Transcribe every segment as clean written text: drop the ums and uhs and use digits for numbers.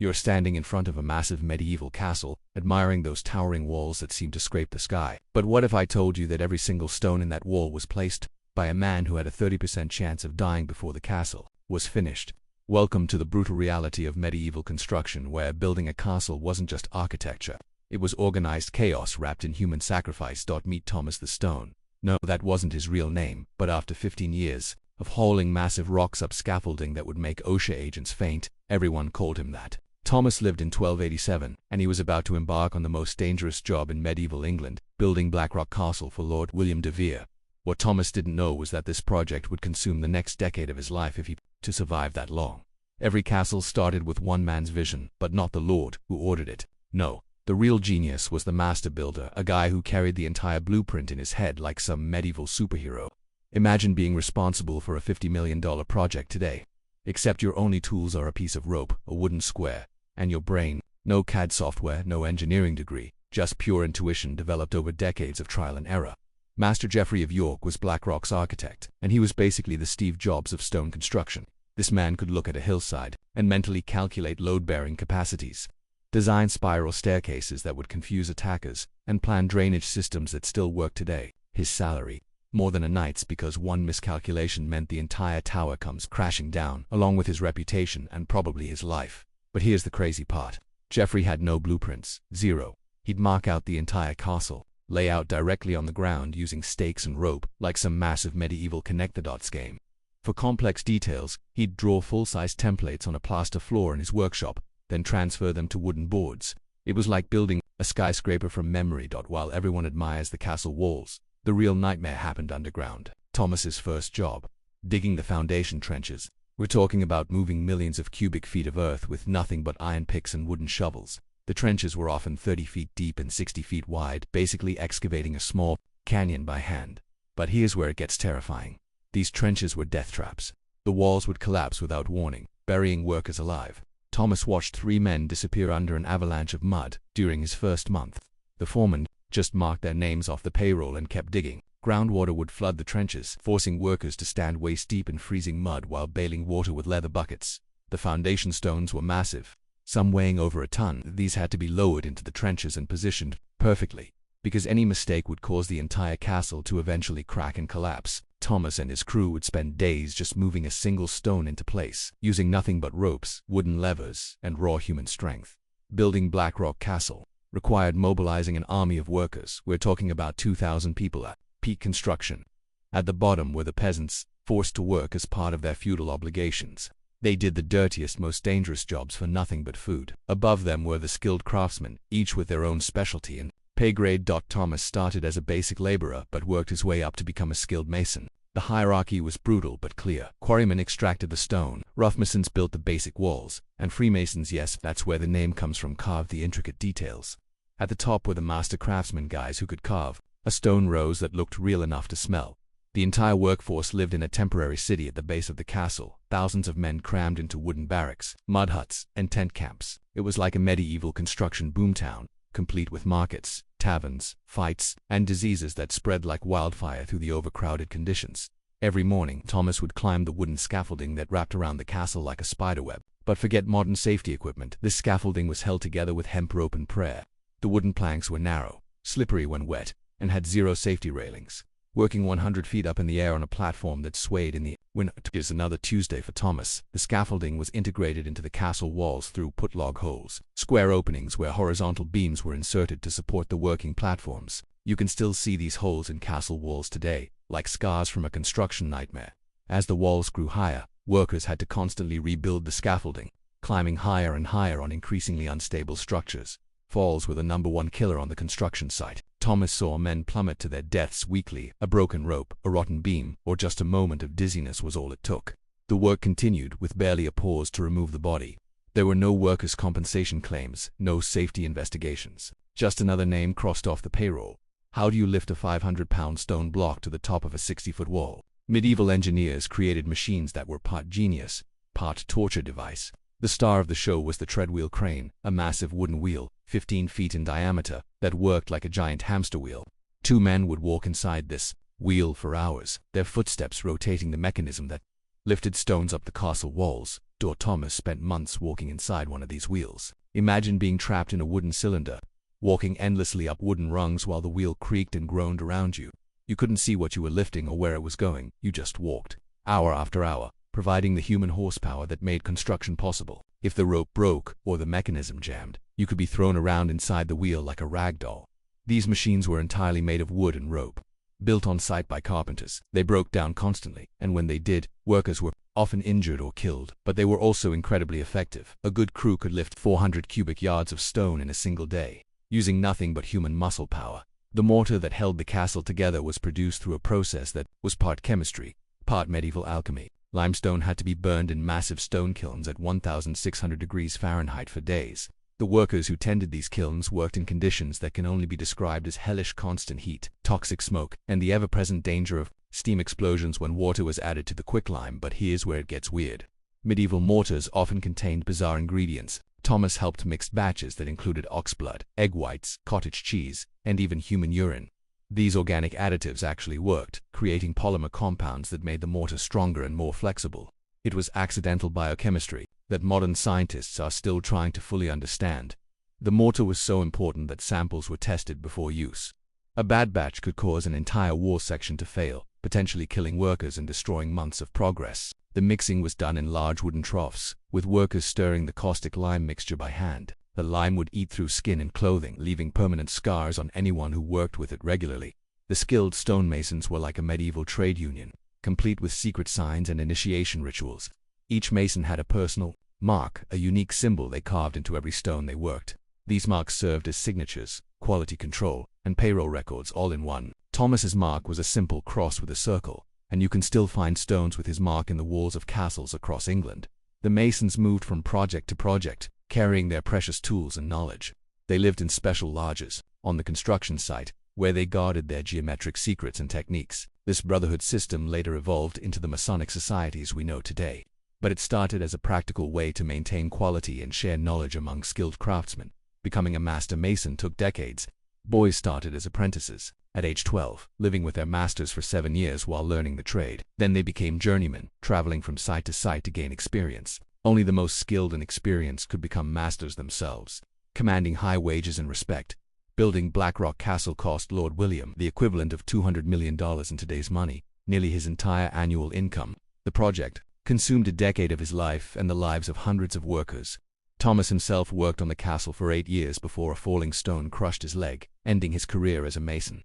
You're standing in front of a massive medieval castle, admiring those towering walls that seem to scrape the sky. But what if I told you that every single stone in that wall was placed by a man who had a 30% chance of dying before the castle was finished? Welcome to the brutal reality of medieval construction, where building a castle wasn't just architecture. It was organized chaos wrapped in human sacrifice. Meet Thomas the Stone. No, that wasn't his real name, but after 15 years of hauling massive rocks up scaffolding that would make OSHA agents faint, everyone called him that. Thomas lived in 1287, and he was about to embark on the most dangerous job in medieval England, building Blackrock Castle for Lord William de Vere. What Thomas didn't know was that this project would consume the next decade of his life if he to survive that long. Every castle started with one man's vision, but not the Lord who ordered it. No, the real genius was the master builder, a guy who carried the entire blueprint in his head like some medieval superhero. Imagine being responsible for a $50 million project today. Except your only tools are a piece of rope, a wooden square, and your brain. No CAD software, no engineering degree, just pure intuition developed over decades of trial and error. Master Geoffrey of York was Blackrock's architect, and he was basically the Steve Jobs of stone construction. This man could look at a hillside and mentally calculate load-bearing capacities, design spiral staircases that would confuse attackers, and plan drainage systems that still work today. His salary, more than a knight's, because one miscalculation meant the entire tower comes crashing down, along with his reputation and probably his life. But here's the crazy part. Geoffrey had no blueprints, zero. He'd mark out the entire castle, lay out directly on the ground using stakes and rope, like some massive medieval connect-the-dots game. For complex details, he'd draw full-size templates on a plaster floor in his workshop, then transfer them to wooden boards. It was like building a skyscraper from memory. While everyone admires the castle walls, the real nightmare happened underground. Thomas's first job, digging the foundation trenches. We're talking about moving millions of cubic feet of earth with nothing but iron picks and wooden shovels. The trenches were often 30 feet deep and 60 feet wide, basically excavating a small canyon by hand. But here's where it gets terrifying. These trenches were death traps. The walls would collapse without warning, burying workers alive. Thomas watched 3 men disappear under an avalanche of mud during his first month. The foreman just marked their names off the payroll and kept digging. Groundwater would flood the trenches, forcing workers to stand waist-deep in freezing mud while bailing water with leather buckets. The foundation stones were massive, some weighing over a ton. These had to be lowered into the trenches and positioned perfectly, because any mistake would cause the entire castle to eventually crack and collapse. Thomas and his crew would spend days just moving a single stone into place, using nothing but ropes, wooden levers, and raw human strength. Building Blackrock Castle required mobilizing an army of workers. We're talking about 2,000 people at peak construction. At the bottom were the peasants, forced to work as part of their feudal obligations. They did the dirtiest, most dangerous jobs for nothing but food. Above them were the skilled craftsmen, each with their own specialty and pay grade. Thomas started as a basic laborer but worked his way up to become a skilled mason. The hierarchy was brutal but clear. Quarrymen extracted the stone, rough masons built the basic walls, and Freemasons, yes, that's where the name comes from, carved the intricate details. At the top were the master craftsmen, guys who could carve a stone rose that looked real enough to smell. The entire workforce lived in a temporary city at the base of the castle, thousands of men crammed into wooden barracks, mud huts, and tent camps. It was like a medieval construction boomtown, complete with markets, taverns, fights, and diseases that spread like wildfire through the overcrowded conditions. Every morning, Thomas would climb the wooden scaffolding that wrapped around the castle like a spiderweb. But forget modern safety equipment. This scaffolding was held together with hemp rope and prayer. The wooden planks were narrow, slippery when wet, and had zero safety railings. Working 100 feet up in the air on a platform that swayed in the wind. Here's another Tuesday for Thomas. The scaffolding was integrated into the castle walls through put-log holes, square openings where horizontal beams were inserted to support the working platforms. You can still see these holes in castle walls today, like scars from a construction nightmare. As the walls grew higher, workers had to constantly rebuild the scaffolding, climbing higher and higher on increasingly unstable structures. Falls were the #1 killer on the construction site. Thomas saw men plummet to their deaths weekly. A broken rope, a rotten beam, or just a moment of dizziness was all it took. The work continued, with barely a pause to remove the body. There were no workers' compensation claims, no safety investigations. Just another name crossed off the payroll. How do you lift a 500-pound stone block to the top of a 60-foot wall? Medieval engineers created machines that were part genius, part torture device. The star of the show was the treadwheel crane, a massive wooden wheel, 15 feet in diameter, that worked like a giant hamster wheel. 2 men would walk inside this wheel for hours, their footsteps rotating the mechanism that lifted stones up the castle walls. Thomas spent months walking inside one of these wheels. Imagine being trapped in a wooden cylinder, walking endlessly up wooden rungs while the wheel creaked and groaned around you. You couldn't see what you were lifting or where it was going, you just walked, hour after hour, providing the human horsepower that made construction possible. If the rope broke or the mechanism jammed, you could be thrown around inside the wheel like a rag doll. These machines were entirely made of wood and rope. Built on site by carpenters, they broke down constantly, and when they did, workers were often injured or killed, but they were also incredibly effective. A good crew could lift 400 cubic yards of stone in a single day, using nothing but human muscle power. The mortar that held the castle together was produced through a process that was part chemistry, part medieval alchemy. Limestone had to be burned in massive stone kilns at 1,600 degrees Fahrenheit for days. The workers who tended these kilns worked in conditions that can only be described as hellish: constant heat, toxic smoke, and the ever-present danger of steam explosions when water was added to the quicklime. But here's where it gets weird. Medieval mortars often contained bizarre ingredients. Thomas helped mixed batches that included ox blood, egg whites, cottage cheese, and even human urine. These organic additives actually worked, creating polymer compounds that made the mortar stronger and more flexible. It was accidental biochemistry that modern scientists are still trying to fully understand. The mortar was so important that samples were tested before use. A bad batch could cause an entire wall section to fail, potentially killing workers and destroying months of progress. The mixing was done in large wooden troughs, with workers stirring the caustic lime mixture by hand. The lime would eat through skin and clothing, leaving permanent scars on anyone who worked with it regularly. The skilled stonemasons were like a medieval trade union, complete with secret signs and initiation rituals. Each mason had a personal mark, a unique symbol they carved into every stone they worked. These marks served as signatures, quality control, and payroll records all in one. Thomas's mark was a simple cross with a circle, and you can still find stones with his mark in the walls of castles across England. The masons moved from project to project, carrying their precious tools and knowledge. They lived in special lodges on the construction site, where they guarded their geometric secrets and techniques. This brotherhood system later evolved into the Masonic societies we know today. But it started as a practical way to maintain quality and share knowledge among skilled craftsmen. Becoming a master mason took decades. Boys started as apprentices at age 12, living with their masters for 7 years while learning the trade. Then they became journeymen, traveling from site to site to gain experience. Only the most skilled and experienced could become masters themselves, commanding high wages and respect. Building Blackrock Castle cost Lord William the equivalent of $200 million in today's money, nearly his entire annual income. The project consumed a decade of his life and the lives of hundreds of workers. Thomas himself worked on the castle for 8 years before a falling stone crushed his leg, ending his career as a mason.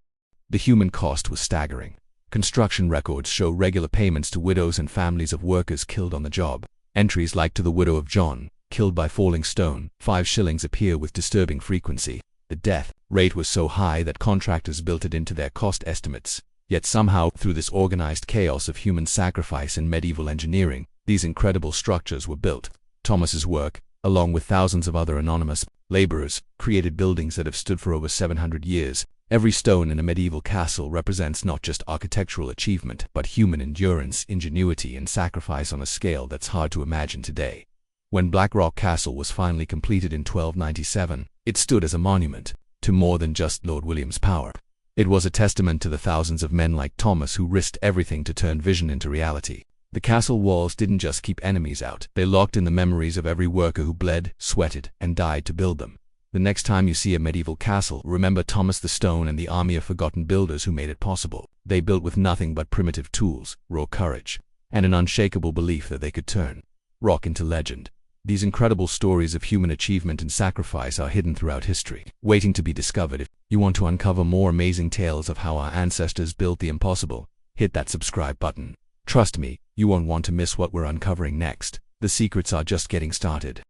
The human cost was staggering. Construction records show regular payments to widows and families of workers killed on the job. Entries like to the widow of John, killed by falling stone, 5 shillings appear with disturbing frequency. The death rate was so high that contractors built it into their cost estimates. Yet somehow, through this organized chaos of human sacrifice and medieval engineering, these incredible structures were built. Thomas's work, along with thousands of other anonymous laborers, created buildings that have stood for over 700 years. Every stone in a medieval castle represents not just architectural achievement, but human endurance, ingenuity, and sacrifice on a scale that's hard to imagine today. When Blackrock Castle was finally completed in 1297, it stood as a monument to more than just Lord William's power. It was a testament to the thousands of men like Thomas who risked everything to turn vision into reality. The castle walls didn't just keep enemies out, they locked in the memories of every worker who bled, sweated, and died to build them. The next time you see a medieval castle, remember Thomas the Stone and the army of forgotten builders who made it possible. They built with nothing but primitive tools, raw courage, and an unshakable belief that they could turn rock into legend. These incredible stories of human achievement and sacrifice are hidden throughout history, waiting to be discovered. If you want to uncover more amazing tales of how our ancestors built the impossible, hit that subscribe button. Trust me, you won't want to miss what we're uncovering next. The secrets are just getting started.